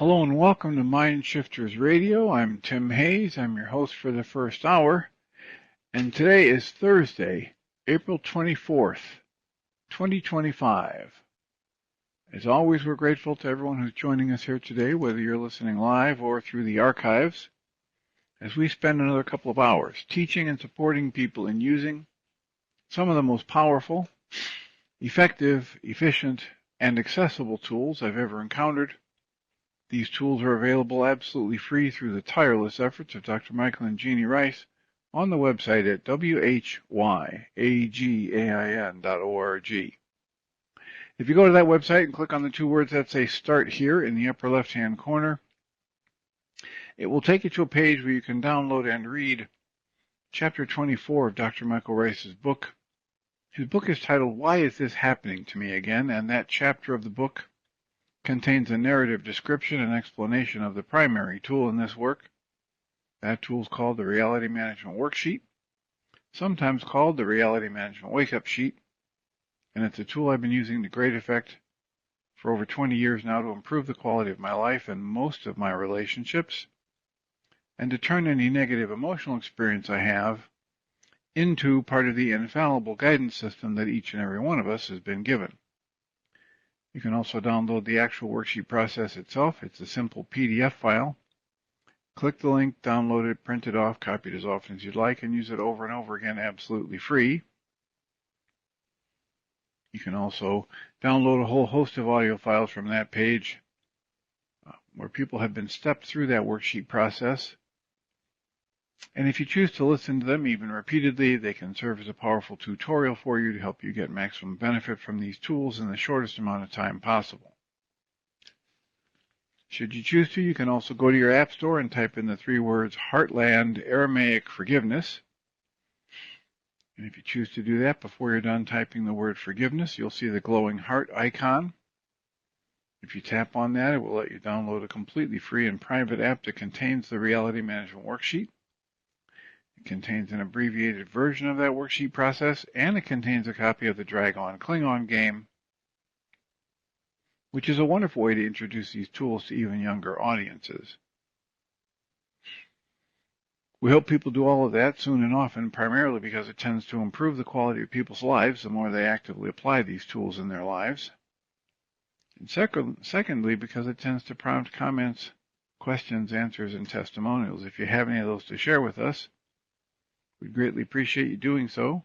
Hello and welcome to Mind Shifters Radio. I'm Tim Hayes. I'm your host for the first hour. And today is Thursday, April 24th, 2025. As always, we're grateful to everyone who's joining us here today, whether you're listening live or through the archives, as we spend another couple of hours teaching and supporting people in using some of the most powerful, effective, efficient, and accessible tools I've ever encountered. These tools are available absolutely free through the tireless efforts of Dr. Michael and Jeannie Rice on the website at whyagain.org. If you go to that website and click on the two words that say Start Here in the upper left-hand corner, it will take you to a page where you can download and read Chapter 24 of Dr. Michael Rice's book. His book is titled, Why Is This Happening to Me Again? And that chapter of the book contains a narrative description and explanation of the primary tool in this work. That tool is called the Reality Management Worksheet, sometimes called the Reality Management Wake-Up Sheet, and it's a tool I've been using to great effect for over 20 years now to improve the quality of my life and most of my relationships, and to turn any negative emotional experience I have into part of the infallible guidance system that each and every one of us has been given. You can also download the actual worksheet process itself. It's a simple PDF file. Click the link, download it, print it off, copy it as often as you'd like, and use it over and over again absolutely free. You can also download a whole host of audio files from that page where people have been stepped through that worksheet process. And if you choose to listen to them even repeatedly, they can serve as a powerful tutorial for you to help you get maximum benefit from these tools in the shortest amount of time possible. Should you choose to, you can also go to your app store and type in the three words Heartland Aramaic Forgiveness. And if you choose to do that, before you're done typing the word forgiveness, you'll see the glowing heart icon. If you tap on that, it will let you download a completely free and private app that contains the Reality Management Worksheet. It contains an abbreviated version of that worksheet process, and it contains a copy of the Drag-On-Klingon game, which is a wonderful way to introduce these tools to even younger audiences. We hope people do all of that soon and often, primarily because it tends to improve the quality of people's lives the more they actively apply these tools in their lives. And secondly, because it tends to prompt comments, questions, answers, and testimonials. If you have any of those to share with us, we'd greatly appreciate you doing so.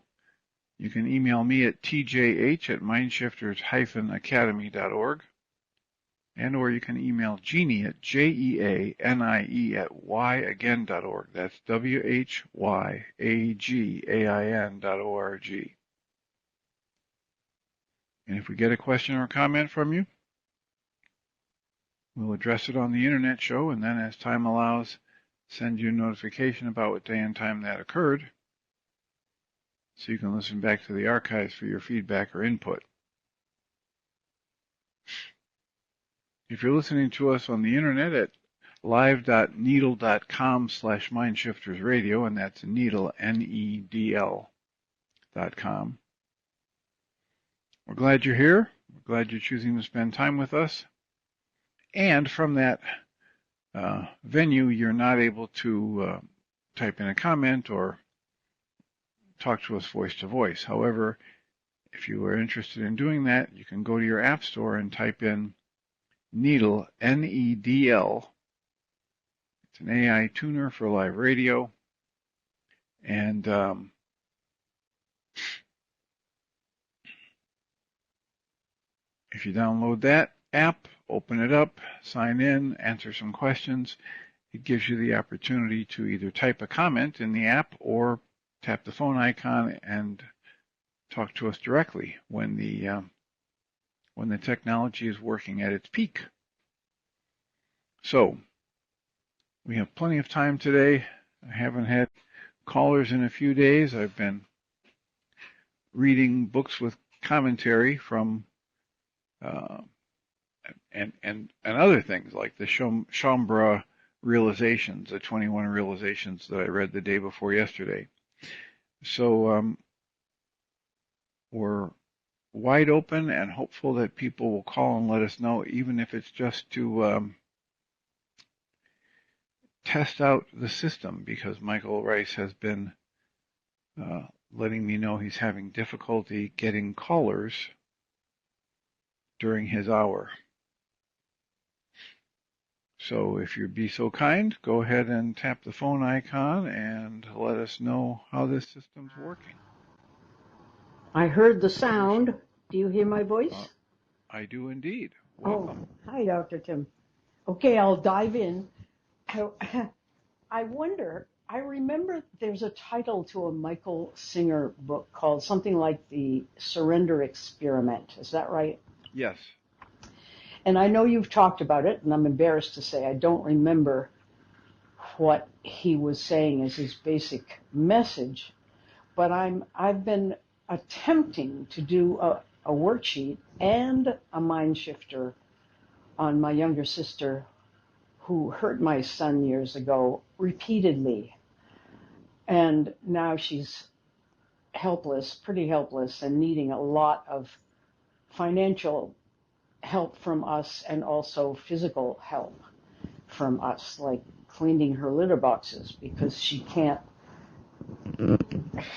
You can email me at tjh@mindshifters-academy.org, and or you can email Jeannie at jeanie@yagain.org. That's whyagain.org. And if we get a question or a comment from you, we'll address it on the internet show, and then as time allows, send you a notification about what day and time that occurred, so you can listen back to the archives for your feedback or input. If you're listening to us on the internet at live.needle.com/mindshiftersradio, and that's needle, NEDL.com. We're glad you're here. We're glad you're choosing to spend time with us. And from that venue, you're not able to type in a comment or talk to us voice to voice. However, if you are interested in doing that, you can go to your app store and type in Needle, NEDL. It's an AI tuner for live radio. And if you download that app, open it up, sign in, answer some questions, it gives you the opportunity to either type a comment in the app or tap the phone icon and talk to us directly when the technology is working at its peak. So, we have plenty of time today. I haven't had callers in a few days. I've been reading books with commentary from and other things like the Shaumbra realizations, the 21 realizations that I read the day before yesterday. So we're wide open and hopeful that people will call and let us know, even if it's just to test out the system, because Michael Rice has been letting me know he's having difficulty getting callers during his hour. So if you'd be so kind, go ahead and tap the phone icon and let us know how this system's working. I heard the sound. Do you hear my voice? I do indeed. Welcome. Oh, hi, Dr. Tim. Okay, I'll dive in. I wonder, I remember there's a title to a Michael Singer book called something like The Surrender Experiment. Is that right? Yes. And I know you've talked about it, and I'm embarrassed to say I don't remember what he was saying as his basic message, but I've been attempting to do a worksheet and a mind shifter on my younger sister who hurt my son years ago repeatedly. And now she's helpless, pretty helpless, and needing a lot of financial help from us and also physical help from us, like cleaning her litter boxes, because she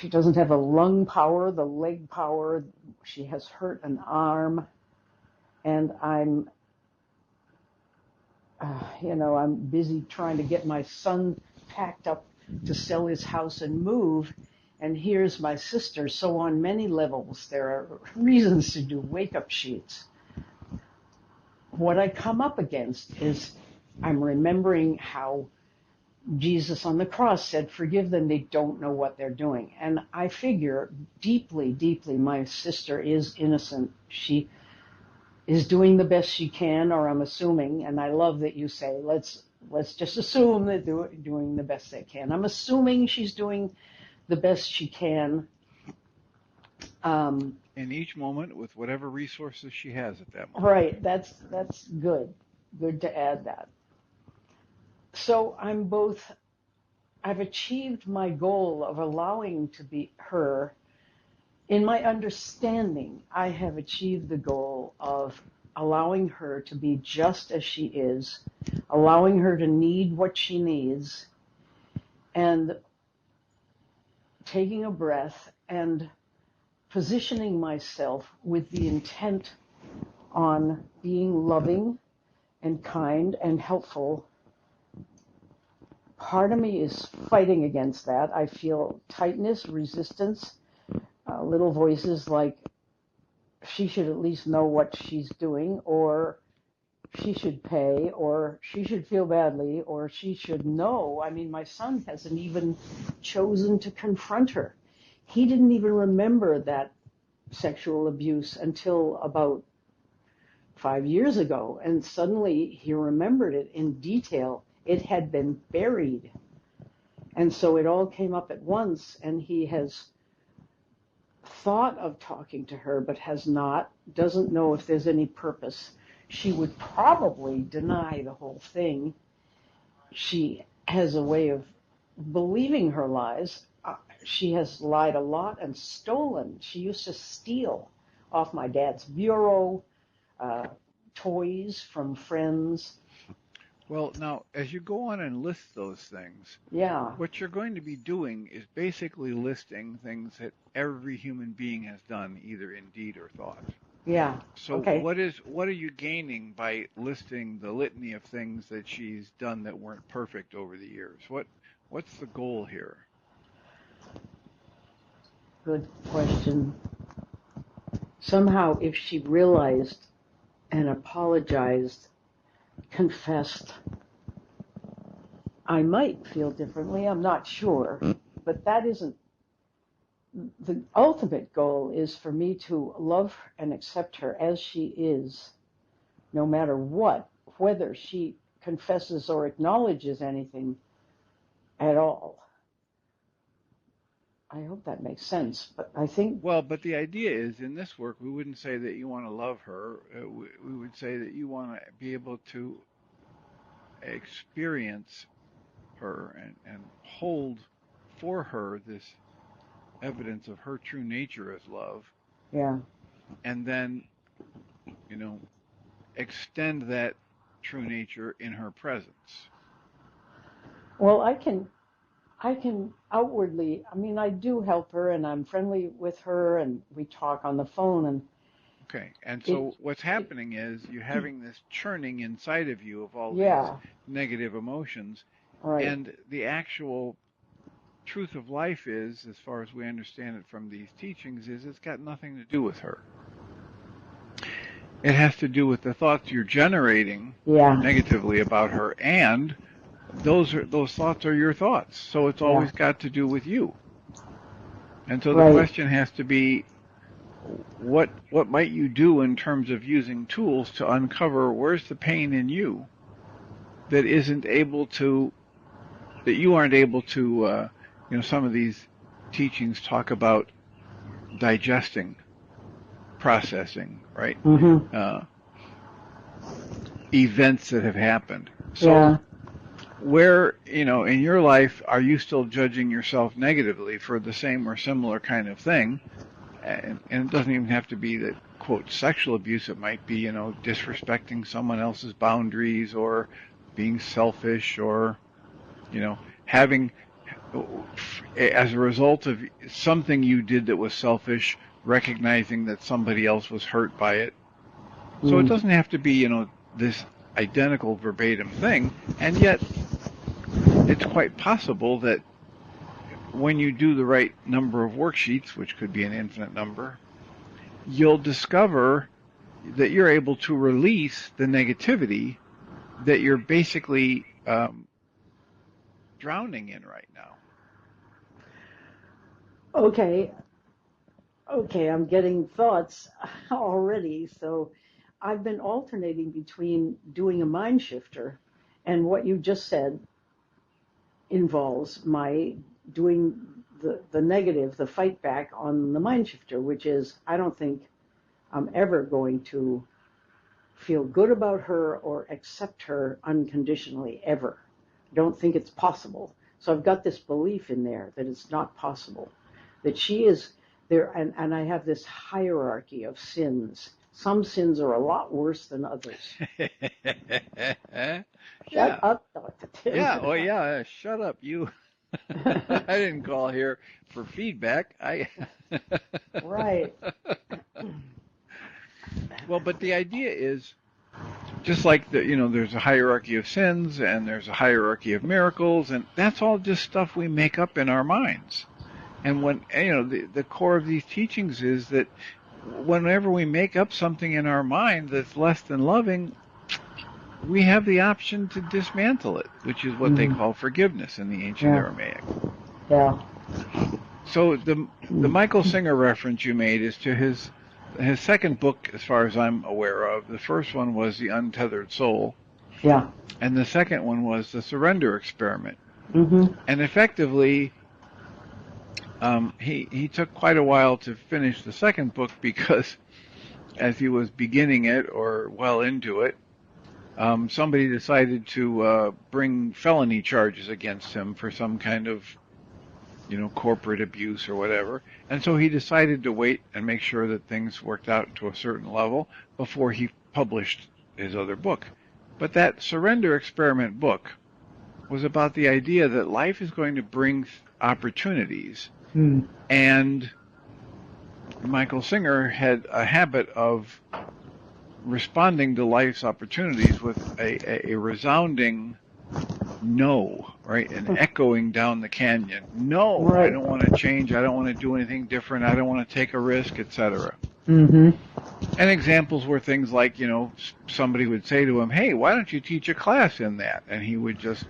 doesn't have the lung power, the leg power. She has hurt an arm, and I'm busy trying to get my son packed up to sell his house and move. And here's my sister. So on many levels, there are reasons to do wake-up sheets. What I come up against is I'm remembering how Jesus on the cross said, forgive them, they don't know what they're doing. And I figure deeply, deeply, my sister is innocent. She is doing the best she can, or I'm assuming, and I love that you say, let's just assume that they're doing the best they can. I'm assuming she's doing the best she can. In each moment with whatever resources she has at that moment. Right, that's good. Good to add that. So I've achieved my goal of allowing to be her. In my understanding, I have achieved the goal of allowing her to be just as she is, allowing her to need what she needs, and taking a breath and positioning myself with the intent on being loving and kind and helpful. Part of me is fighting against that. I feel tightness, resistance, little voices like she should at least know what she's doing, or she should pay, or she should feel badly, or she should know. I mean, my son hasn't even chosen to confront her. He didn't even remember that sexual abuse until about 5 years ago, and suddenly he remembered it in detail. It had been buried. And so it all came up at once, and he has thought of talking to her, but has not, doesn't know if there's any purpose. She would probably deny the whole thing. She has a way of believing her lies. She has lied a lot and stolen. She used to steal off my dad's bureau, toys from friends. Well, now, as you go on and list those things, Yeah. what you're going to be doing is basically listing things that every human being has done, either in deed or thought. Yeah. So Okay. what are you gaining by listing the litany of things that she's done that weren't perfect over the years? What's the goal here? Good question. Somehow, if she realized and apologized, confessed, I might feel differently. I'm not sure. But that isn't the ultimate goal. Is for me to love and accept her as she is, no matter what, whether she confesses or acknowledges anything at all. I hope that makes sense, but I think... Well, but the idea is, in this work, we wouldn't say that you want to love her. We would say that you want to be able to experience her and hold for her this evidence of her true nature as love. Yeah. And then, extend that true nature in her presence. Well, I can outwardly, I mean, I do help her and I'm friendly with her and we talk on the phone and Okay. And it, so what's it happening is you're having this churning inside of you of all these yeah, negative emotions. right. And the actual truth of life is, as far as we understand it from these teachings, is it's got nothing to do with her. It has to do with the thoughts you're generating Yeah, negatively about her, and those thoughts are your thoughts. So it's yeah, always got to do with you. And so the right. question has to be, what might you do in terms of using tools to uncover where's the pain in you that isn't able to, that you aren't able to, some of these teachings talk about digesting, processing, right? Mhm. Uh, Events that have happened. So Yeah. where, in your life, are you still judging yourself negatively for the same or similar kind of thing? And it doesn't even have to be that, quote, sexual abuse. It might be, disrespecting someone else's boundaries or being selfish or, having, as a result of something you did that was selfish, recognizing that somebody else was hurt by it. So it Mm. doesn't have to be, this identical verbatim thing. And yet it's quite possible that when you do the right number of worksheets, which could be an infinite number, you'll discover that you're able to release the negativity that you're basically drowning in right now. Okay. Okay, I'm getting thoughts already. So I've been alternating between doing a mind shifter and what you just said involves my doing the negative, the fight back on the mind shifter, which is I don't think I'm ever going to feel good about her or accept her unconditionally ever. Don't think it's possible. So I've got this belief in there that it's not possible, that she is there, and I have this hierarchy of sins. Some sins are a lot worse than others. Shut Yeah. up, Dr. Tim. Yeah. Well, yeah. Shut up, you. I didn't call here for feedback. Right. Well, but the idea is just like there's a hierarchy of sins and there's a hierarchy of miracles, and that's all just stuff we make up in our minds. And when the core of these teachings is that whenever we make up something in our mind that's less than loving, we have the option to dismantle it, which is what they Mm, call forgiveness in the ancient yeah, Aramaic. yeah. So the Michael Singer reference you made is to his second book, as far as I'm aware of. The first one was The Untethered Soul, Yeah. and the second one was The Surrender Experiment. Mm-hmm. And effectively, he took quite a while to finish the second book because as he was beginning it or well into it, somebody decided to bring felony charges against him for some kind of corporate abuse or whatever. And so he decided to wait and make sure that things worked out to a certain level before he published his other book. But that Surrender Experiment book was about the idea that life is going to bring opportunities. Mm. And Michael Singer had a habit of responding to life's opportunities with a resounding no, right? And echoing down the canyon. No, I Right. don't want to change. I don't want to do anything different. I don't want to take a risk, etc. Mm-hmm. And examples were things like, somebody would say to him, "Hey, why don't you teach a class in that?" And he would just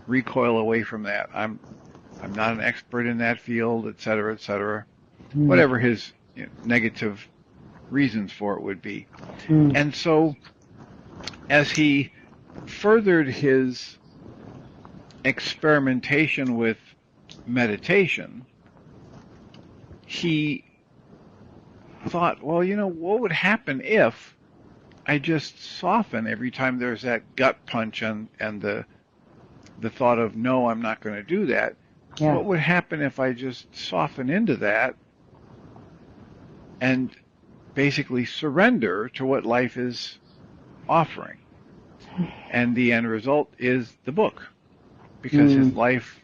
recoil away from that. I'm not an expert in that field, etc., etc. Mm. Whatever his negative reasons for it would be. Mm. And so as he furthered his experimentation with meditation, he thought, well, what would happen if I just soften every time there's that gut punch and the thought of, no, I'm not going to do that. Yeah. What would happen if I just soften into that and basically surrender to what life is offering? And the end result is the book. because his life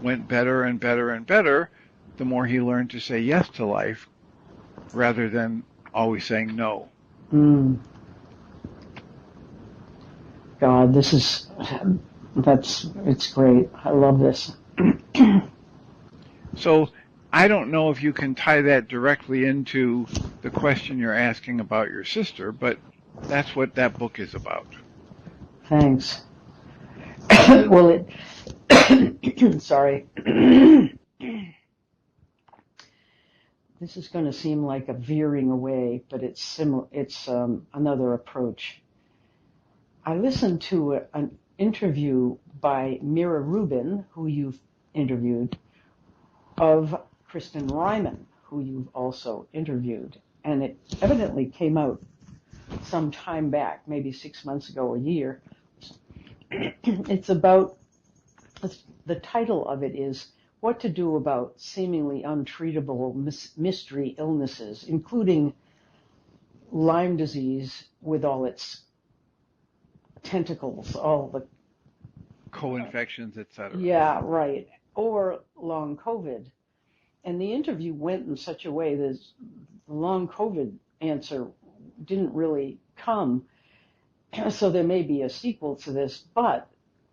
went better and better and better the more he learned to say yes to life rather than always saying no. God, it's great. I love this. So I don't know if you can tie that directly into the question you're asking about your sister, but that's what that book is about. Thanks. Well, sorry. This is going to seem like a veering away, but it's similar. It's another approach. I listened to an interview by Mira Rubin, who you've interviewed, of Kristen Ryman, who you've also interviewed, and it evidently came out some time back, maybe 6 months ago or a year. It's about, the title of it is What to Do About Seemingly Untreatable Mystery Illnesses, including Lyme disease with all its tentacles, all the co-infections, etc. Yeah, right. Or long COVID. And the interview went in such a way that the long COVID answer didn't really come. So there may be a sequel to this. But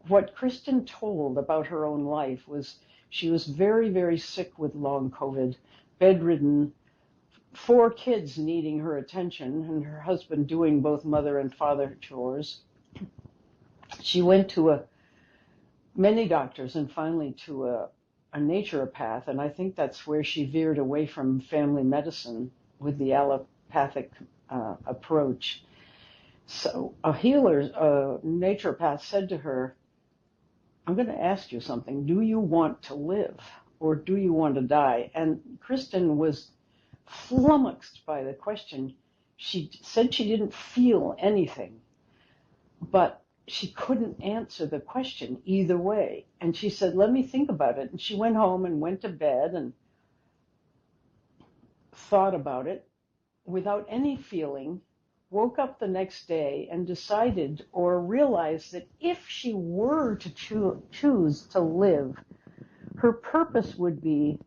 what Kristen told about her own life was she was very, very sick with long COVID, bedridden, 4 kids needing her attention, and her husband doing both mother and father chores. She went to many doctors and finally to a naturopath, and I think that's where she veered away from family medicine with the allopathic approach. So a naturopath said to her, I'm going to ask you something. Do you want to live or do you want to die? And Kristen was flummoxed by the question. She said she didn't feel anything, but she couldn't answer the question either way. And she said, let me think about it. And she went home and went to bed and thought about it without any feeling, woke up the next day and decided or realized that if she were to choose to live, her purpose would be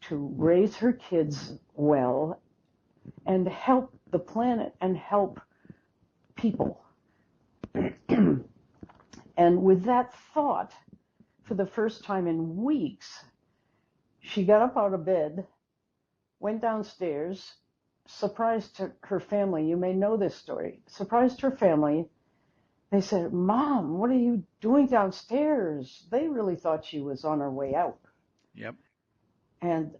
to raise her kids well and help the planet and help people. And with that thought, for the first time in weeks, she got up out of bed, went downstairs, surprised her family. You may know this story. Surprised her family. They said, Mom, what are you doing downstairs? They really thought she was on her way out. Yep. And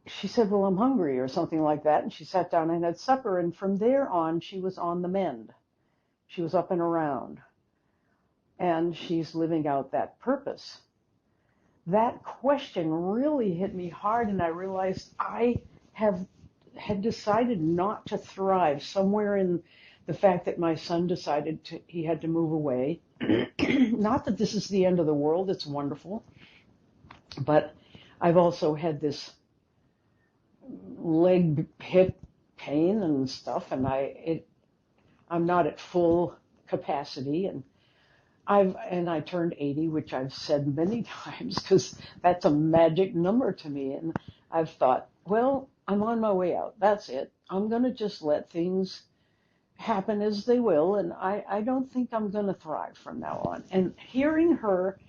she said, well, I'm hungry or something like that. And she sat down and had supper. And from there on, she was on the mend. She was up and around. And she's living out that purpose. That question really hit me hard, and I realized I had decided not to thrive somewhere in the fact that my son decided he had to move away. Not that this is the end of the world, it's wonderful, but I've also had this leg, hip pain and stuff, and I'm not at full capacity, and I turned 80, which I've said many times because that's a magic number to me. And I've thought, well, I'm on my way out. That's it. I'm going to just let things happen as they will. And I don't think I'm going to thrive from now on. And hearing her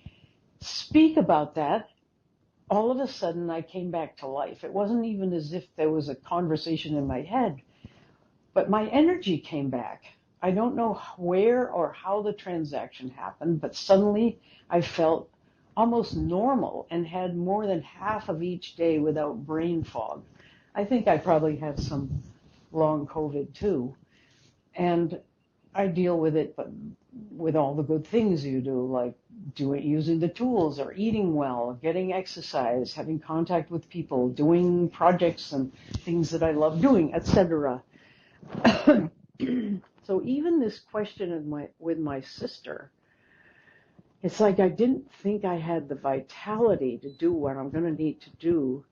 speak about that, all of a sudden I came back to life. It wasn't even as if there was a conversation in my head, but my energy came back. I don't know where or how the transaction happened, but suddenly I felt almost normal and had more than half of each day without brain fog. I think I probably have some long COVID too. And I deal with it, but with all the good things you do, like using the tools or eating well, getting exercise, having contact with people, doing projects and things that I love doing, etc. So even this question with my sister, it's like I didn't think I had the vitality to do what I'm going to need to do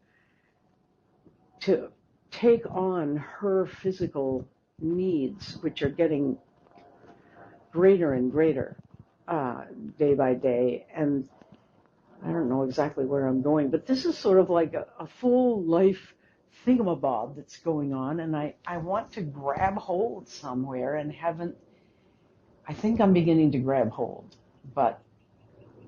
to take on her physical needs, which are getting greater and greater. day by day, and I don't know exactly where I'm going, but this is sort of like a full life thingamabob that's going on, and I want to grab hold somewhere and haven't. I think I'm beginning to grab hold, but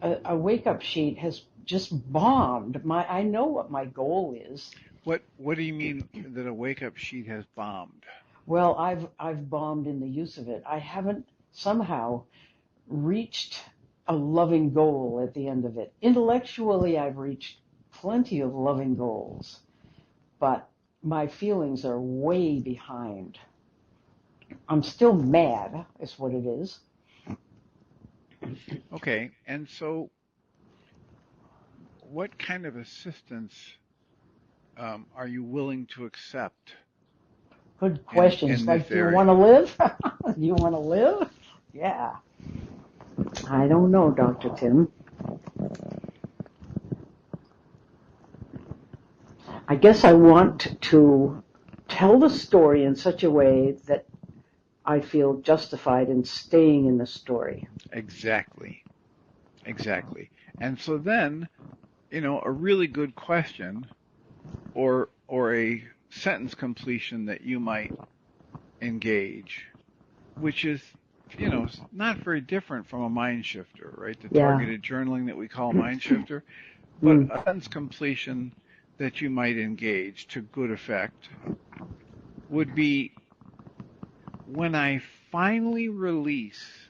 a wake up sheet has just bombed. I know what my goal is. What do you mean that a wake up sheet has bombed? Well, I've bombed in the use of it. I haven't somehow reached a loving goal at the end of it. Intellectually, I've reached plenty of loving goals, but my feelings are way behind. I'm still mad, is what it is. Okay, and so what kind of assistance are you willing to accept Good in questions. this Like, do you want area? to live? Do you want to live? Yeah. I don't know, Dr. Tim. I guess I want to tell the story in such a way that I feel justified in staying in the story. Exactly. And so then, a really good question or a sentence completion that you might engage, which is, not very different from a mind shifter, right? The Yeah. targeted journaling that we call mind shifter, but Mm. a sentence completion that you might engage to good effect would be, when I finally release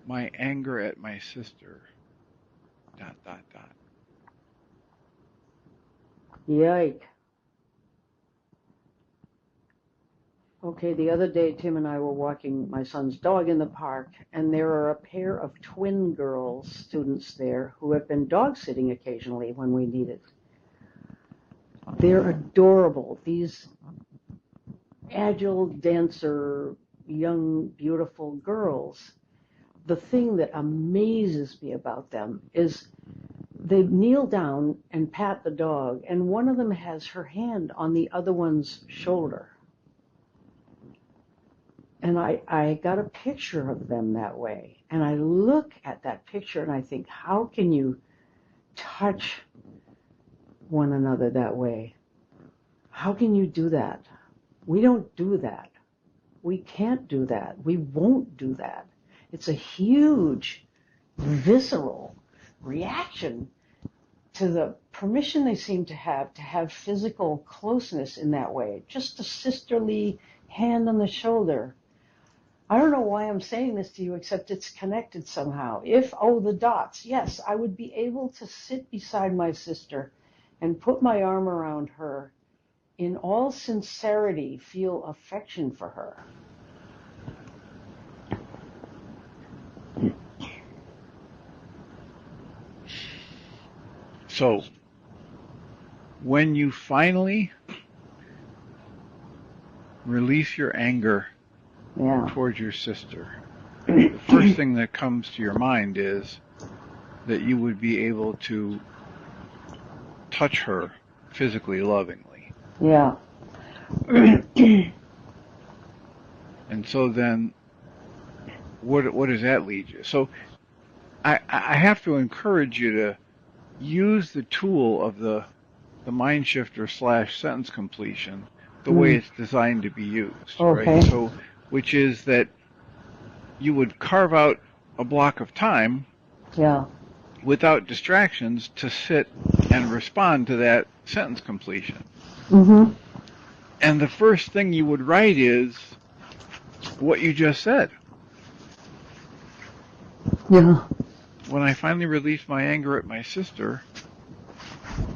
my anger at my sister, ... Yike. Okay, the other day, Tim and I were walking my son's dog in the park, and there are a pair of twin girls, students there, who have been dog sitting occasionally when we need it. They're adorable. These agile dancer, young, beautiful girls. The thing that amazes me about them is they kneel down and pat the dog, and one of them has her hand on the other one's shoulder. And I got a picture of them that way. And I look at that picture and I think, how can you touch one another that way? How can you do that? We don't do that. We can't do that. We won't do that. It's a huge, visceral reaction to the permission they seem to have physical closeness in that way. Just a sisterly hand on the shoulder. I don't know why I'm saying this to you, except it's connected somehow. The dots. Yes, I would be able to sit beside my sister and put my arm around her, in all sincerity, feel affection for her. So, when you finally release your anger towards your sister, the first thing that comes to your mind is that you would be able to touch her physically lovingly. Yeah. And so then, what does that lead you? So I have to encourage you to use the tool of the mind shifter / sentence completion the way it's designed to be used, Okay. right? So, which is that you would carve out a block of time, Yeah. without distractions, to sit and respond to that sentence completion. Mm-hmm. And the first thing you would write is what you just said. Yeah. When I finally release my anger at my sister,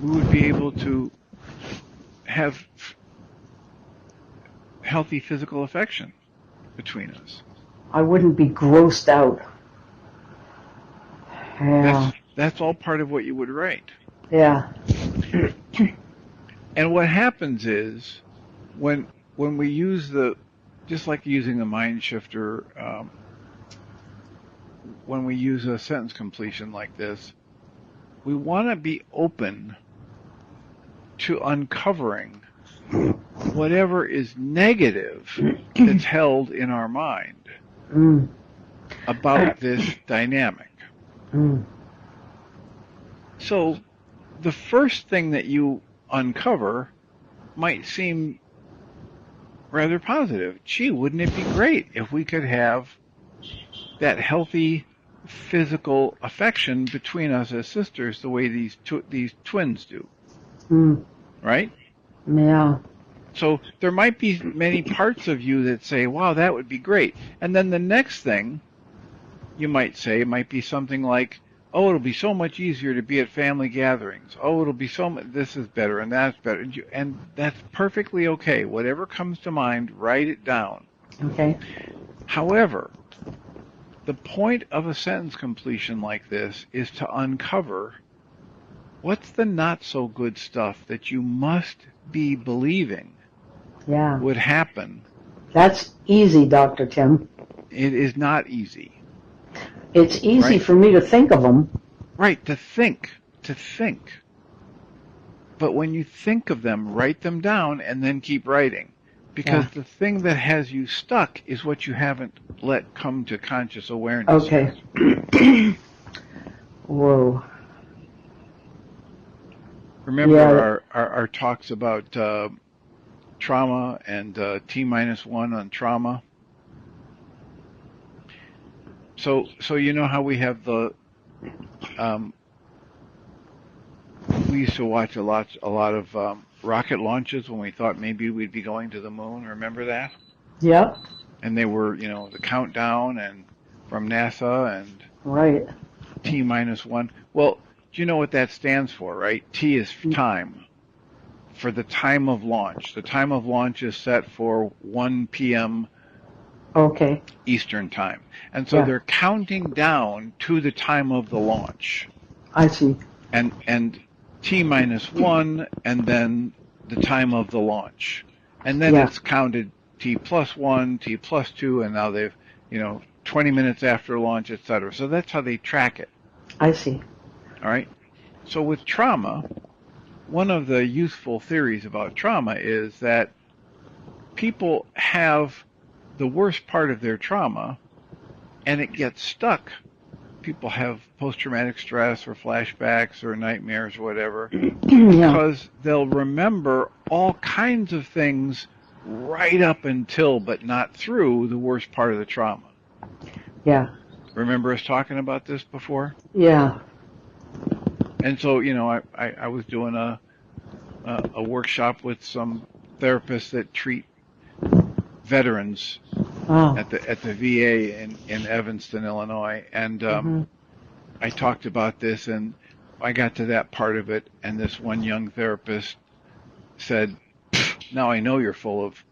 we would be able to have healthy physical affection between us. I wouldn't be grossed out. Yeah. That's all part of what you would write. Yeah. And what happens is, when we use just like using the mind shifter, when we use a sentence completion like this, we want to be open to uncovering whatever is negative that's held in our mind. Mm. about this dynamic. Mm. So the first thing that you uncover might seem rather positive. Gee, wouldn't it be great if we could have that healthy physical affection between us as sisters the way these twins do, Mm. right? Yeah. So there might be many parts of you that say, wow, that would be great. And then the next thing you might say might be something like, oh, it'll be so much easier to be at family gatherings. Oh, it'll be so much, this is better and that's better. And that's perfectly okay. Whatever comes to mind, write it down. Okay. However, the point of a sentence completion like this is to uncover what's the not so good stuff that you must be believing Yeah. would happen. That's easy, Dr. Tim. It is not easy. It's easy Right? for me to think of them. Right, to think. But when you think of them, write them down and then keep writing. Because the thing that has you stuck is what you haven't let come to conscious awareness Okay. yet. Whoa. Remember our talks about trauma and T-1 on trauma? So you know how we have the we used to watch a lot of rocket launches when we thought maybe we'd be going to the moon. Remember that? Yep. And they were, the countdown and from NASA and Right. T-1. Well, do you know what that stands for, right? T is time. For the time of launch. The time of launch is set for 1 p.m. Okay. Eastern time. And so they're counting down to the time of the launch. I see. And T-1 and then the time of the launch. And then it's counted T+1, T+2, and now they've, 20 minutes after launch, etc. So that's how they track it. I see. All right. So with trauma, one of the useful theories about trauma is that people have the worst part of their trauma and it gets stuck. People have post-traumatic stress or flashbacks or nightmares or whatever because they'll remember all kinds of things right up until but not through the worst part of the trauma. Yeah. Remember us talking about this before? Yeah. And so, I was doing a workshop with some therapists that treat veterans at the VA in Evanston, Illinois, and I talked about this, and I got to that part of it, and this one young therapist said, "Now I know you're full of,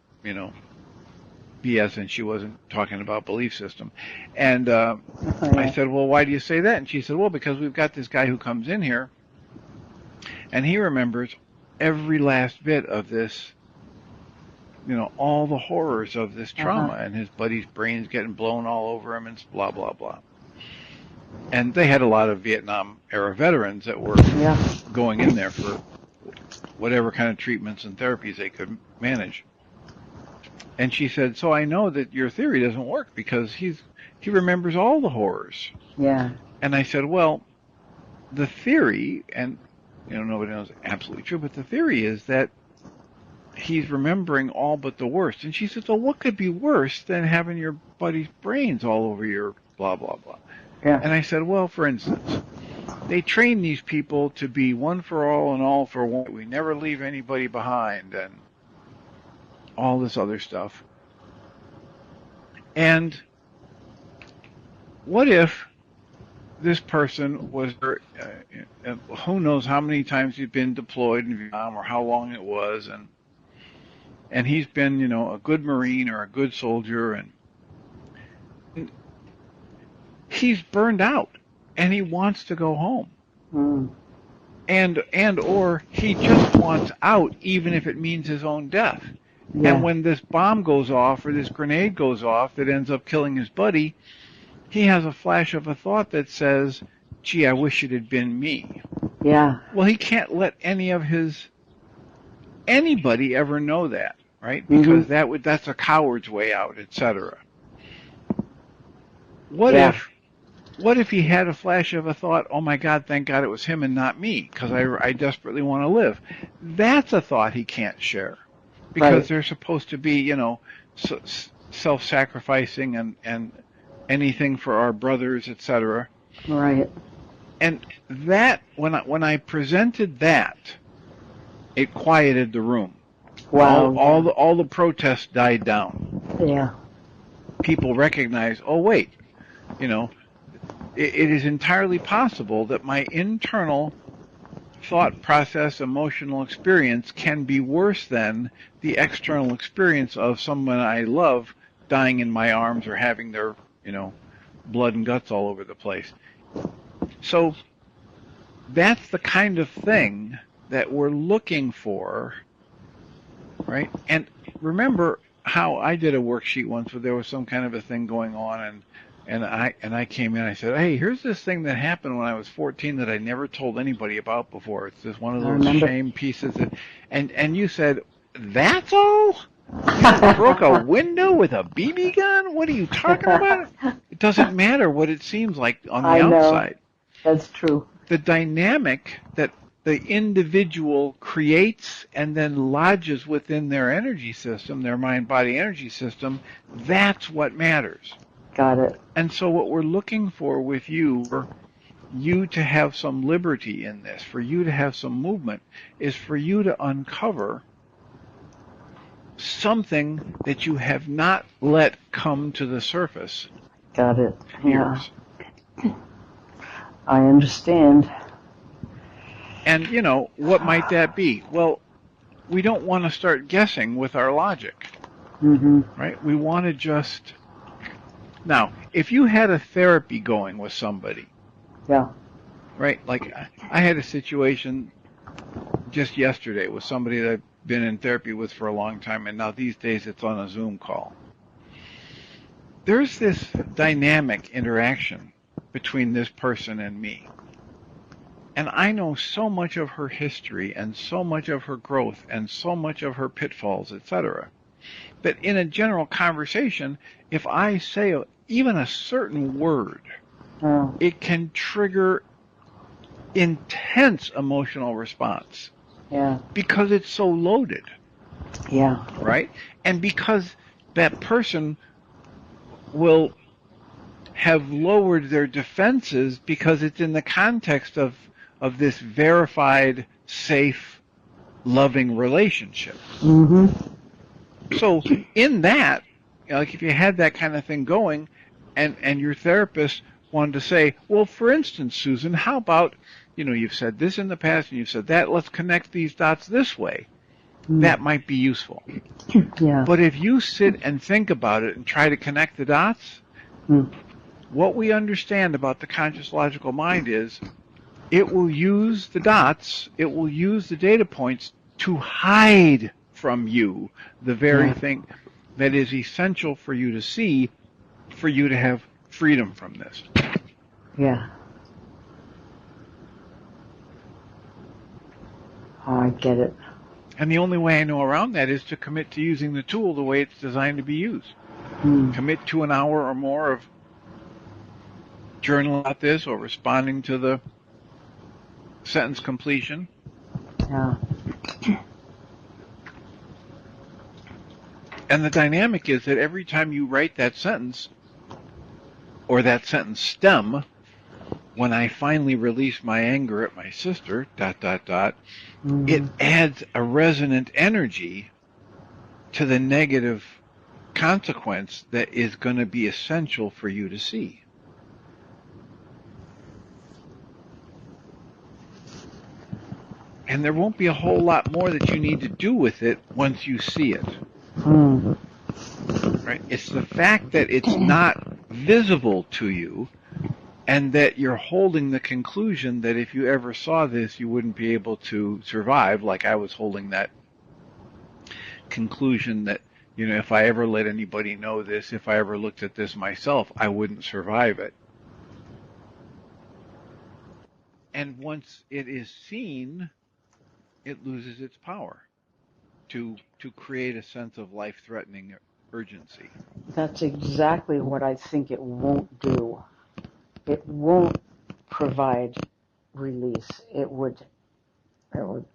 BS," and she wasn't talking about belief system. And I said, "Well, why do you say that?" And she said, "Well, because we've got this guy who comes in here, and he remembers every last bit of this, all the horrors of this trauma, and his buddy's brain's getting blown all over him, and blah, blah, blah." And they had a lot of Vietnam-era veterans that were going in there for whatever kind of treatments and therapies they could manage. And she said, "So I know that your theory doesn't work because he remembers all the horrors." Yeah. And I said, "Well, the theory, and nobody knows absolutely true, but the theory is that he's remembering all but the worst." And she said, "Well, what could be worse than having your buddy's brains all over your blah, blah, blah?" Yeah. And I said, "Well, for instance, they train these people to be one for all and all for one. We never leave anybody behind and all this other stuff. And what if this person was, who knows how many times he'd been deployed in Vietnam or how long it was, and he's been, a good Marine or a good soldier, and he's burned out and he wants to go home. And or he just wants out even if it means his own death. And when this bomb goes off or this grenade goes off that ends up killing his buddy, he has a flash of a thought that says, gee, I wish it had been me. Yeah. Well, he can't let anybody ever know that, right? Because that's a coward's way out, etc. What Yeah. if he had a flash of a thought, oh my God, thank God it was him and not me, because I desperately want to live. That's a thought he can't share, because Right. they're supposed to be, self-sacrificing and anything for our brothers, etc. Right. And that, when I presented that, it quieted the room. Wow. All the protests died down. Yeah. People recognize, oh wait, you know, it is entirely possible that my internal thought process, emotional experience can be worse than the external experience of someone I love dying in my arms or having their, blood and guts all over the place. So that's the kind of thing that we're looking for, right? And remember how I did a worksheet once where there was some kind of a thing going on, and I came in. I said, "Hey, here's this thing that happened when I was 14 that I never told anybody about before. It's just one of I those remember. shame pieces." And you said, "That's all? You broke a window with a BB gun? What are you talking about?" It doesn't matter what it seems like on the I know. outside. That's true. The dynamic that the individual creates and then lodges within their energy system, their mind-body energy system, that's what matters. Got it. And so what we're looking for with you, for you to have some liberty in this, for you to have some movement, is for you to uncover something that you have not let come to the surface Got it. for years. Yeah. I understand. And, what might that be? Well, we don't want to start guessing with our logic, right? We want to just... Now, if you had a therapy going with somebody, Yeah. right? Like I had a situation just yesterday with somebody that I've been in therapy with for a long time, and now these days it's on a Zoom call. There's this dynamic interaction between this person and me. And I know so much of her history and so much of her growth and so much of her pitfalls, etc., that in a general conversation, if I say even a certain word, it can trigger intense emotional response. Yeah. Because it's so loaded. Yeah. Right? And because that person will have lowered their defenses because it's in the context of this verified, safe, loving relationship. So in that, like if you had that kind of thing going, and your therapist wanted to say, well, for instance, Susan, how about, you've said this in the past and you've said that, let's connect these dots this way. That might be useful. Yeah. But if you sit and think about it and try to connect the dots, what we understand about the conscious logical mind is it will use the dots, it will use the data points to hide from you the very thing that is essential for you to see, for you to have freedom from this. Yeah. Oh, I get it. And the only way I know around that is to commit to using the tool the way it's designed to be used. Commit to an hour or more of journaling about this or responding to the sentence completion. Yeah. And the dynamic is that every time you write that sentence, or that sentence stem, when I finally release my anger at my sister, ... it adds a resonant energy to the negative consequence that is going to be essential for you to see. And there won't be a whole lot more that you need to do with it once you see it. Right? It's the fact that it's not visible to you, and that you're holding the conclusion that if you ever saw this, you wouldn't be able to survive, like I was holding that conclusion that, if I ever let anybody know this, if I ever looked at this myself, I wouldn't survive it. And once it is seen, it loses its power to create a sense of life-threatening urgency. That's exactly what I think it won't do. It won't provide release. It would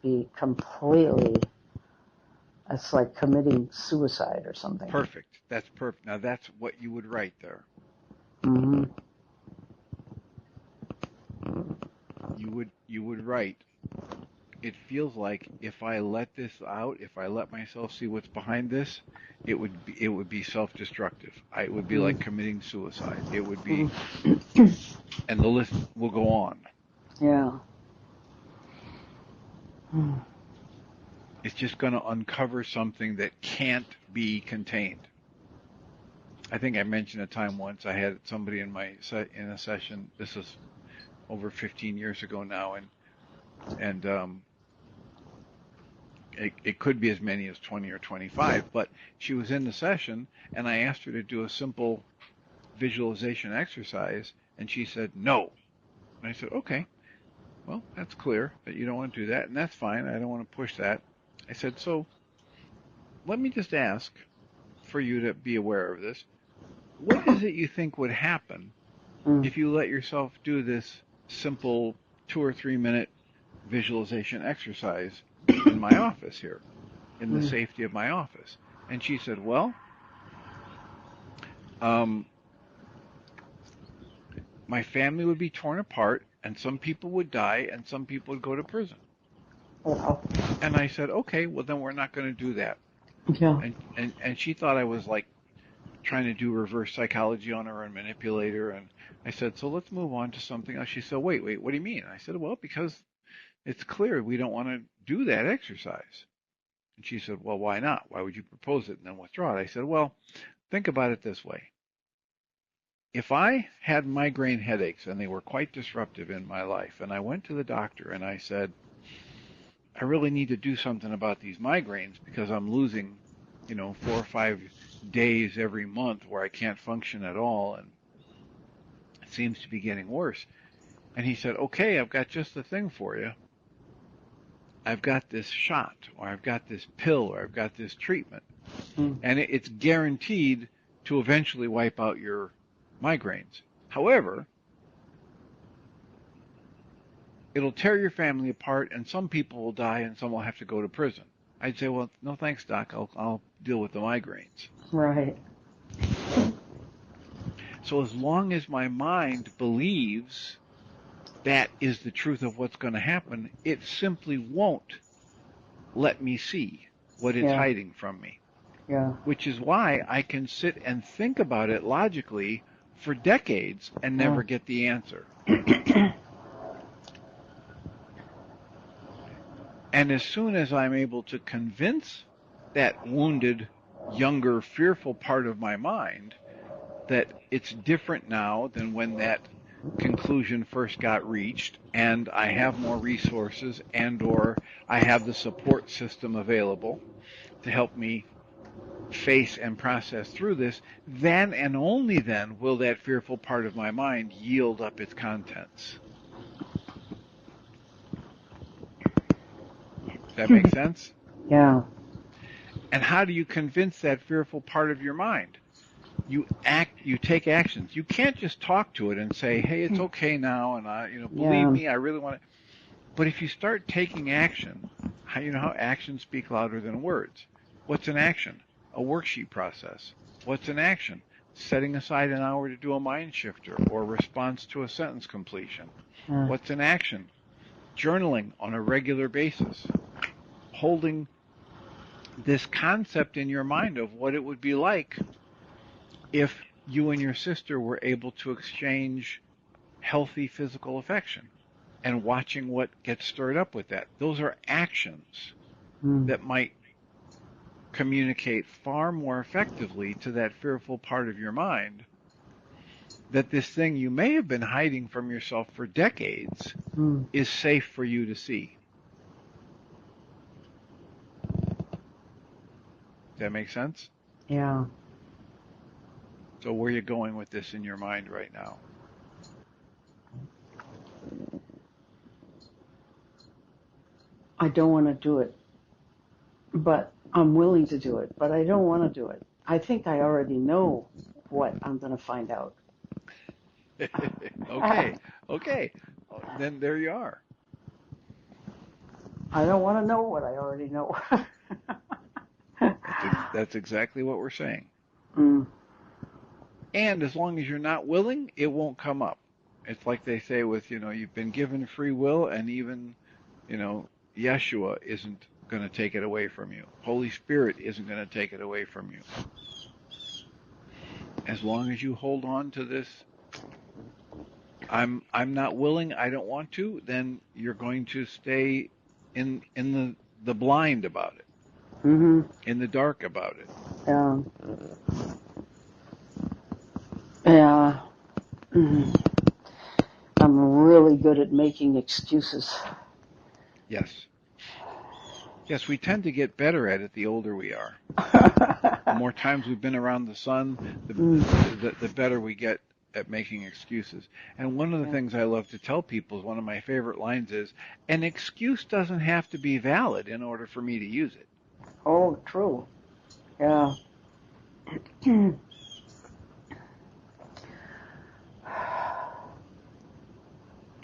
be completely, it's like committing suicide or something. Perfect. That's perfect. Now that's what you would write there. Mm-hmm. You would write, it feels like if I let this out, if I let myself see what's behind this, it would be self-destructive. It would be like committing suicide. It would be, and the list will go on. Yeah. It's just going to uncover something that can't be contained. I think I mentioned a time once I had somebody in a session. This is over 15 years ago now, and it could be as many as 20 or 25. But she was in the session, and I asked her to do a simple visualization exercise, and she said no. And I said, okay, well, that's clear that you don't want to do that, and that's fine. I don't want to push that. I said, so let me just ask for you to be aware of this. What is it you think would happen if you let yourself do this simple 2 or 3 minute visualization exercise in my office here, in the safety of my office? And she said, well, my family would be torn apart, and some people would die, and some people would go to prison. Wow. And I said, okay, well, then we're not going to do that. Yeah. And she thought I was like trying to do reverse psychology on her and manipulate her. And I said, so let's move on to something else. She said, wait, what do you mean? I said, well, because it's clear we don't want to do that exercise. And she said, well, why not? Why would you propose it and then withdraw it? I said, well, think about it this way. If I had migraine headaches and they were quite disruptive in my life, and I went to the doctor and I said, I really need to do something about these migraines because I'm losing, 4 or 5 days every month where I can't function at all, and it seems to be getting worse. And he said, okay, I've got just the thing for you. I've got this shot, or I've got this pill, or I've got this treatment. And it's guaranteed to eventually wipe out your migraines. However, it'll tear your family apart, and some people will die, and some will have to go to prison. I'd say, well, no thanks, Doc. I'll deal with the migraines. Right. So as long as my mind believes that is the truth of what's going to happen, it simply won't let me see what it's hiding from me. Yeah. Which is why I can sit and think about it logically for decades and never get the answer. And as soon as I'm able to convince that wounded, younger, fearful part of my mind that it's different now than when that conclusion first got reached, and I have more resources and or I have the support system available to help me face and process through this, then and only then will that fearful part of my mind yield up its contents. Does that make sense? Yeah. And how do you convince that fearful part of your mind? You take actions. You can't just talk to it and say, hey, it's okay now, and believe me, I really want to. But if you start taking action, how actions speak louder than words. What's an action? A worksheet process. What's an action? Setting aside an hour to do a mind shifter or response to a sentence completion. What's an action? Journaling on a regular basis. Holding this concept in your mind of what it would be like if you and your sister were able to exchange healthy physical affection, and watching what gets stirred up with that. Those are actions that might communicate far more effectively to that fearful part of your mind that this thing you may have been hiding from yourself for decades is safe for you to see. Does that make sense? Yeah. So where are you going with this in your mind right now? I don't want to do it, but I'm willing to do it, but I don't want to do it. I think I already know what I'm going to find out. Okay, okay. Then there you are. I don't want to know what I already know. That's exactly what we're saying. Mm. And as long as you're not willing, it won't come up. It's like they say with, you've been given free will, and even, you know, Yeshua isn't going to take it away from you. Holy Spirit isn't going to take it away from you. As long as you hold on to this, I'm not willing, I don't want to, then you're going to stay in the blind about it, Mm-hmm. in the dark about it. Yeah. Yeah. Mm. I'm really good at making excuses. Yes. Yes, we tend to get better at it the older we are. The more times we've been around the sun, the better we get at making excuses. And one of the Yeah. things I love to tell people is one of my favorite lines is, an excuse doesn't have to be valid in order for me to use it. Oh, true. Yeah.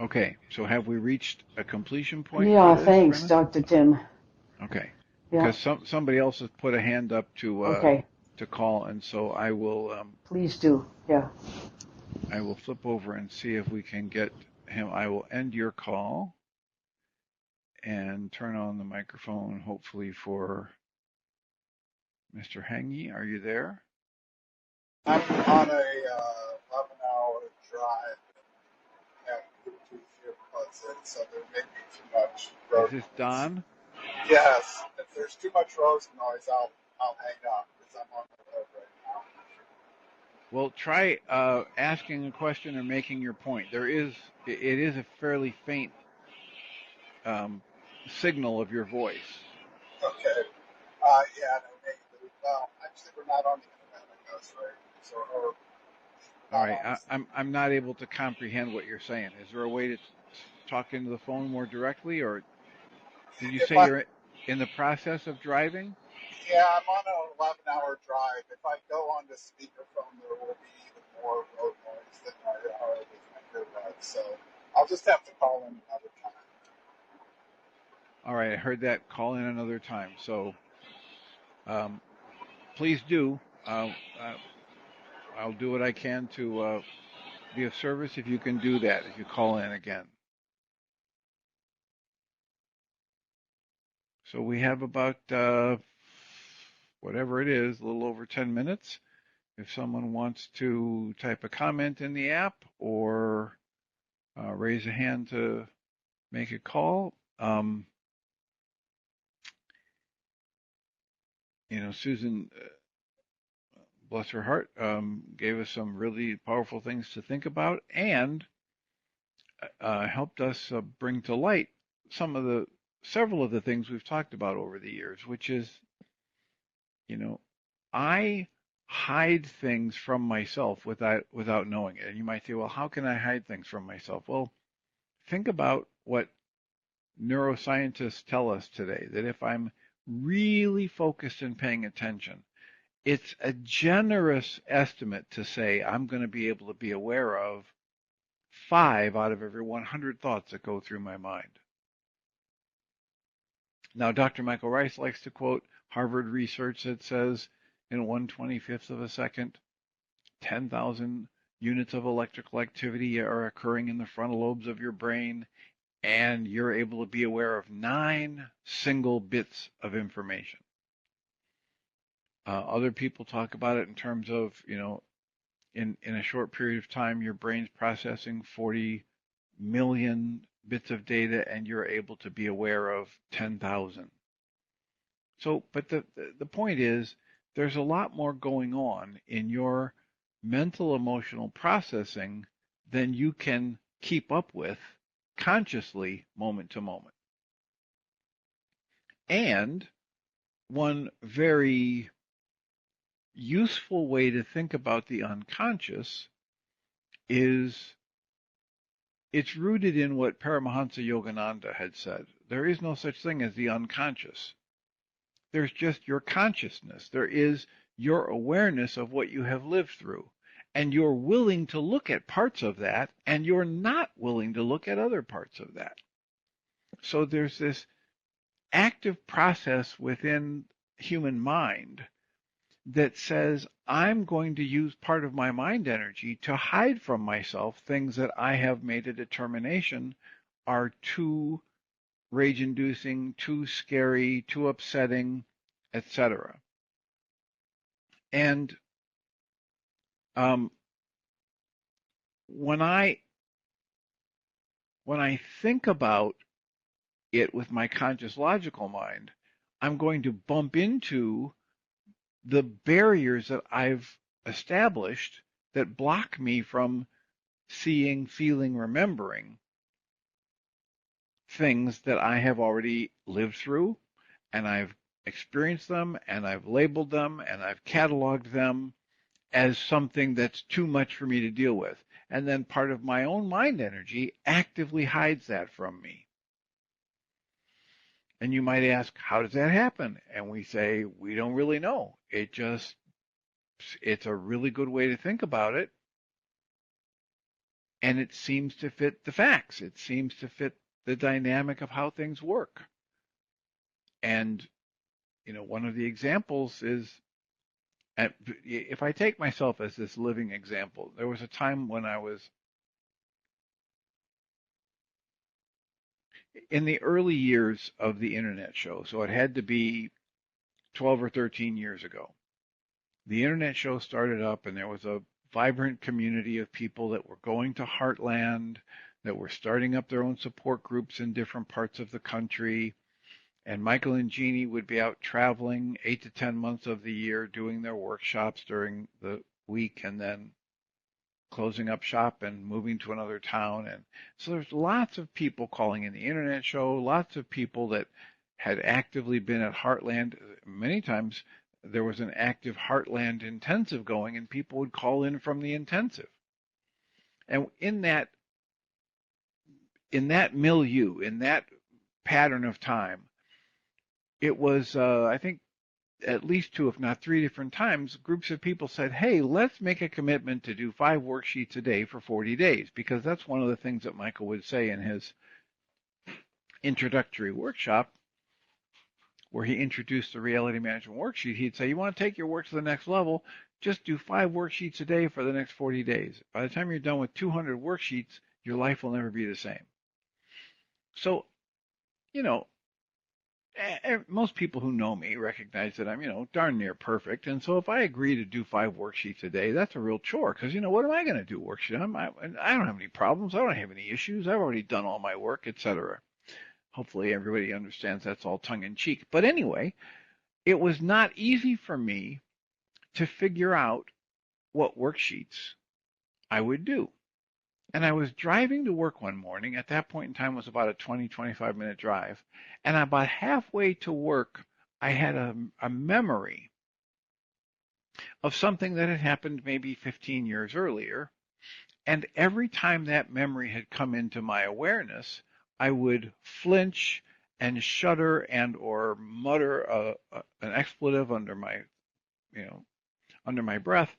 Okay, so have we reached a completion point for Yeah, this, thanks, Brenna? Dr. Tim. Okay, Yeah. because somebody else has put a hand up Okay. to call, and so Please do. Yeah. I will flip over and see if we can get him. I will end your call and turn on the microphone, hopefully for Mr. Hangy. Are you there? I'm on a 11-hour drive and have Bluetooth earbuds in, so there may be too much Is road this noise. Don? Yes, if there's too much road noise, I'll hang up because I'm on the road right now. Well, try asking a question or making your point. It is a fairly faint um, signal of your voice. Okay. Yeah, no, maybe. Well, actually, we're not on the internet, I guess, right? So, or All not right, on. I'm not able to comprehend what you're saying. Is there a way to talk into the phone more directly, or did you If say I, you're in the process of driving? yeah, I'm on an 11-hour drive. If I go on the speakerphone, there will be even more road noise than there are with my earbuds. So I'll just have to call in another time. All right, I heard that. Call in another time. So um, please do. I'll do what I can to be of service if you can do that, if you call in again. So we have about whatever it is, a little over 10 minutes. If someone wants to type a comment in the app or raise a hand to make a call, Susan, bless her heart, gave us some really powerful things to think about and helped us bring to light several of the things we've talked about over the years, which is, you know, I hide things from myself without knowing it. And you might say, well, how can I hide things from myself? Well, think about what neuroscientists tell us today, that if I'm really focused and paying attention, it's a generous estimate to say I'm going to be able to be aware of 5 out of every 100 thoughts that go through my mind. Now, Dr. Michael Rice likes to quote Harvard research that says in 1/25th of a second, 10,000 units of electrical activity are occurring in the frontal lobes of your brain, and you're able to be aware of 9 single bits of information. Other people talk about it in terms of, in a short period of time, your brain's processing 40 million bits of data, and you're able to be aware of 10,000. So, but the point is, there's a lot more going on in your mental emotional processing than you can keep up with consciously moment to moment. And one very useful way to think about the unconscious is it's rooted in what Paramahansa Yogananda had said. There is no such thing as the unconscious. There's just your consciousness. There is your awareness of what you have lived through. And you're willing to look at parts of that, and you're not willing to look at other parts of that. So there's this active process within human mind that says, I'm going to use part of my mind energy to hide from myself things that I have made a determination are too rage-inducing, too scary, too upsetting, etc. And um, when I think about it with my conscious logical mind, I'm going to bump into the barriers that I've established that block me from seeing, feeling, remembering things that I have already lived through, and I've experienced them, and I've labeled them, and I've cataloged them as something that's too much for me to deal with. And then part of my own mind energy actively hides that from me. And you might ask, how does that happen? And we say, we don't really know. It's a really good way to think about it. And it seems to fit the facts. It seems to fit the dynamic of how things work. And, one of the examples is, if I take myself as this living example, there was a time when I was in the early years of the internet show. So it had to be 12 or 13 years ago. The internet show started up, and there was a vibrant community of people that were going to Heartland, that were starting up their own support groups in different parts of the country. And Michael and Jeannie would be out traveling 8 to 10 months of the year doing their workshops during the week, and then closing up shop and moving to another town. And so there's lots of people calling in the internet show, lots of people that had actively been at Heartland. Many times there was an active Heartland intensive going, and people would call in from the intensive. And in that milieu, in that pattern of time, it was, I think, at least 2, if not 3 different times, groups of people said, hey, let's make a commitment to do 5 worksheets a day for 40 days, because that's one of the things that Michael would say in his introductory workshop, where he introduced the reality management worksheet. He'd say, you want to take your work to the next level, just do 5 worksheets a day for the next 40 days. By the time you're done with 200 worksheets, your life will never be the same. So, most people who know me recognize that I'm, darn near perfect. And so if I agree to do 5 worksheets a day, that's a real chore, because, what am I going to do worksheet? I don't have any problems. I don't have any issues. I've already done all my work, etc. Hopefully everybody understands that's all tongue in cheek. But anyway, it was not easy for me to figure out what worksheets I would do. And I was driving to work one morning. At that point in time, it was about a 25-minute drive. And about halfway to work, I had a memory of something that had happened maybe 15 years earlier. And every time that memory had come into my awareness, I would flinch and shudder and or mutter an expletive under my breath.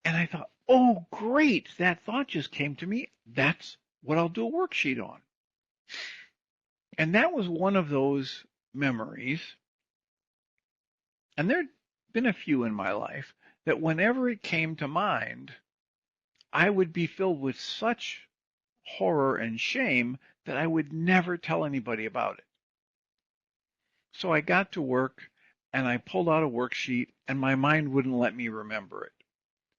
And I thought, oh, great, that thought just came to me. That's what I'll do a worksheet on. And that was one of those memories, and there'd been a few in my life, that whenever it came to mind, I would be filled with such horror and shame that I would never tell anybody about it. So I got to work, and I pulled out a worksheet, and my mind wouldn't let me remember it.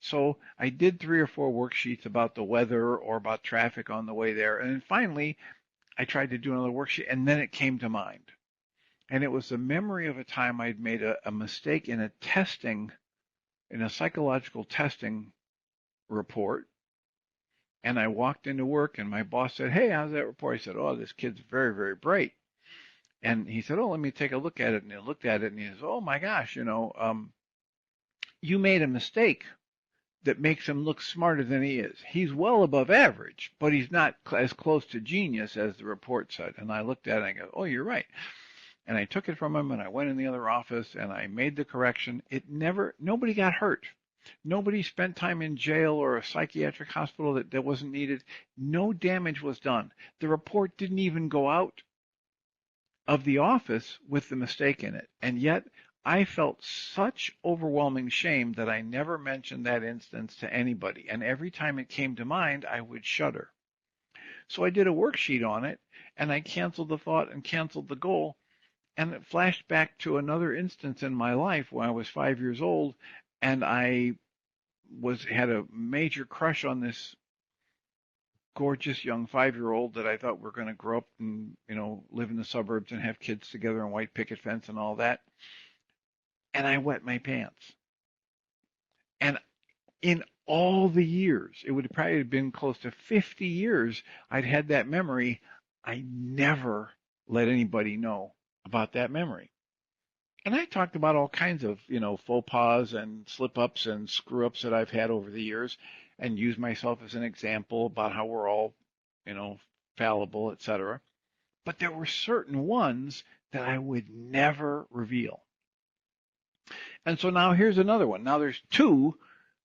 So I did 3 or 4 worksheets about the weather or about traffic on the way there. And then finally, I tried to do another worksheet, and then it came to mind. And it was the memory of a time I'd made a mistake in a psychological testing report. And I walked into work, and my boss said, hey, how's that report? I said, oh, this kid's very, very bright. And he said, oh, let me take a look at it. And he looked at it, and he says, oh, my gosh, you made a mistake that makes him look smarter than he is. He's well above average, but he's not as close to genius as the report said. And I looked at it and I go, oh, you're right. And I took it from him and I went in the other office and I made the correction. Nobody got hurt. Nobody spent time in jail or a psychiatric hospital that wasn't needed. No damage was done. The report didn't even go out of the office with the mistake in it. And yet I felt such overwhelming shame that I never mentioned that instance to anybody. And every time it came to mind, I would shudder. So I did a worksheet on it and I canceled the thought and canceled the goal. And it flashed back to another instance in my life when I was 5 years old and I had a major crush on this gorgeous young 5-year-old that I thought were going to grow up and, live in the suburbs and have kids together and white picket fence and all that. And I wet my pants. And in all the years, it would have probably been close to 50 years I'd had that memory, I never let anybody know about that memory. And I talked about all kinds of, faux pas and slip ups and screw ups that I've had over the years and used myself as an example about how we're all, fallible, etc. But there were certain ones that I would never reveal. And so now here's another one. Now there's two.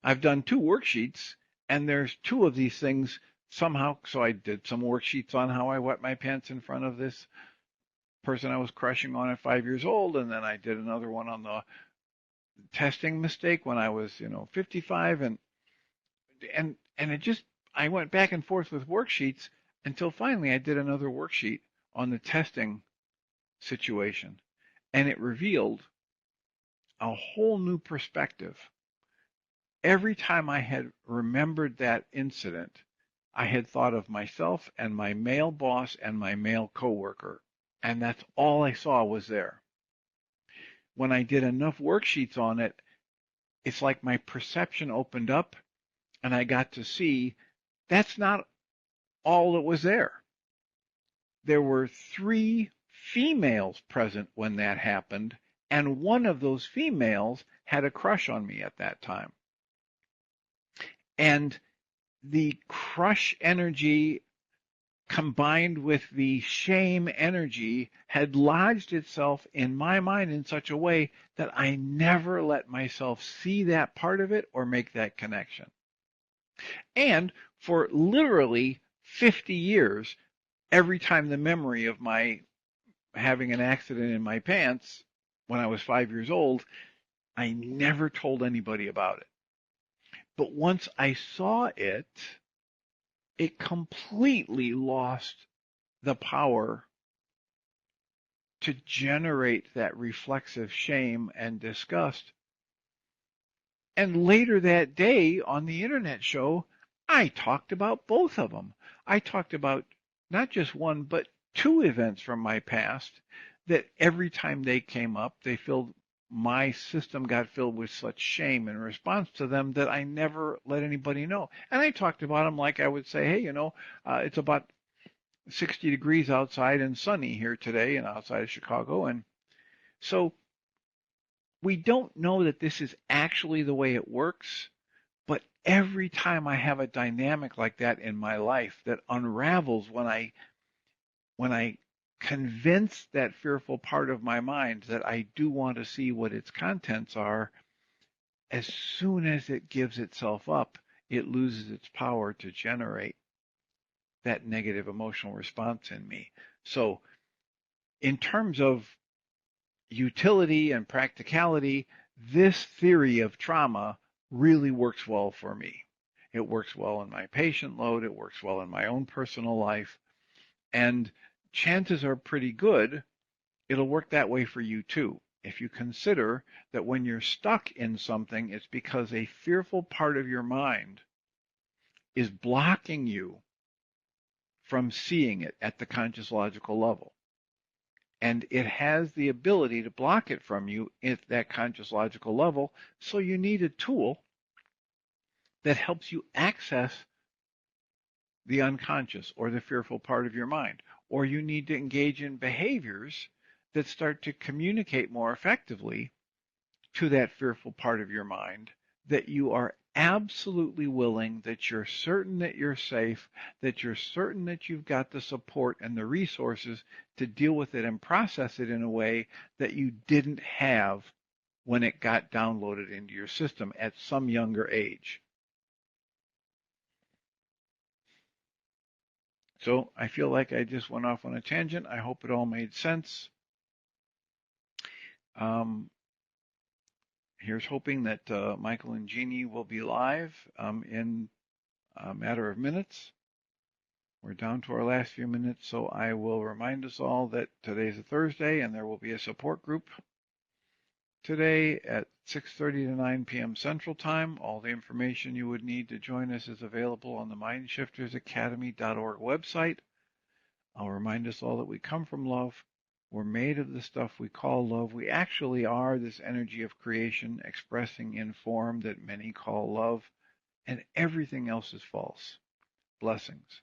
I've done 2 worksheets and there's 2 of these things somehow. So I did some worksheets on how I wet my pants in front of this person I was crushing on at 5 years old. And then I did another one on the testing mistake when I was, 55. And it just, I went back and forth with worksheets until finally I did another worksheet on the testing situation. And it revealed a whole new perspective. Every time I had remembered that incident, I had thought of myself and my male boss and my male coworker, and that's all I saw was there. When I did enough worksheets on it, it's like my perception opened up and I got to see that's not all that was there. There were 3 females present when that happened, and one of those females had a crush on me at that time. And the crush energy combined with the shame energy had lodged itself in my mind in such a way that I never let myself see that part of it or make that connection. And for literally 50 years, every time the memory of my having an accident in my pants when I was 5 years old, I never told anybody about it. But once I saw it, it completely lost the power to generate that reflexive shame and disgust. And later that day on the internet show, I talked about both of them. I talked about not just one, but 2 events from my past that every time they came up, my system got filled with such shame in response to them that I never let anybody know. And I talked about them like I would say, hey, it's about 60 degrees outside and sunny here today and outside of Chicago. And so we don't know that this is actually the way it works, but every time I have a dynamic like that in my life that unravels when I convince that fearful part of my mind that I do want to see what its contents are, as soon as it gives itself up, it loses its power to generate that negative emotional response in me. So in terms of utility and practicality, this theory of trauma really works well for me. It works well in my patient load. It works well in my own personal life. And chances are pretty good it'll work that way for you too. If you consider that when you're stuck in something, it's because a fearful part of your mind is blocking you from seeing it at the conscious logical level. And it has the ability to block it from you at that conscious logical level. So you need a tool that helps you access the unconscious or the fearful part of your mind. Or you need to engage in behaviors that start to communicate more effectively to that fearful part of your mind that you are absolutely willing, that you're certain that you're safe, that you're certain that you've got the support and the resources to deal with it and process it in a way that you didn't have when it got downloaded into your system at some younger age. So I feel like I just went off on a tangent. I hope it all made sense. Here's hoping that Michael and Jeannie will be live in a matter of minutes. We're down to our last few minutes, so I will remind us all that today's a Thursday and there will be a support group today at 6:30 to 9 p.m. Central Time. All the information you would need to join us is available on the mindshiftersacademy.org website. I'll remind us all that we come from love. We're made of the stuff we call love. We actually are this energy of creation expressing in form that many call love, and everything else is false. Blessings.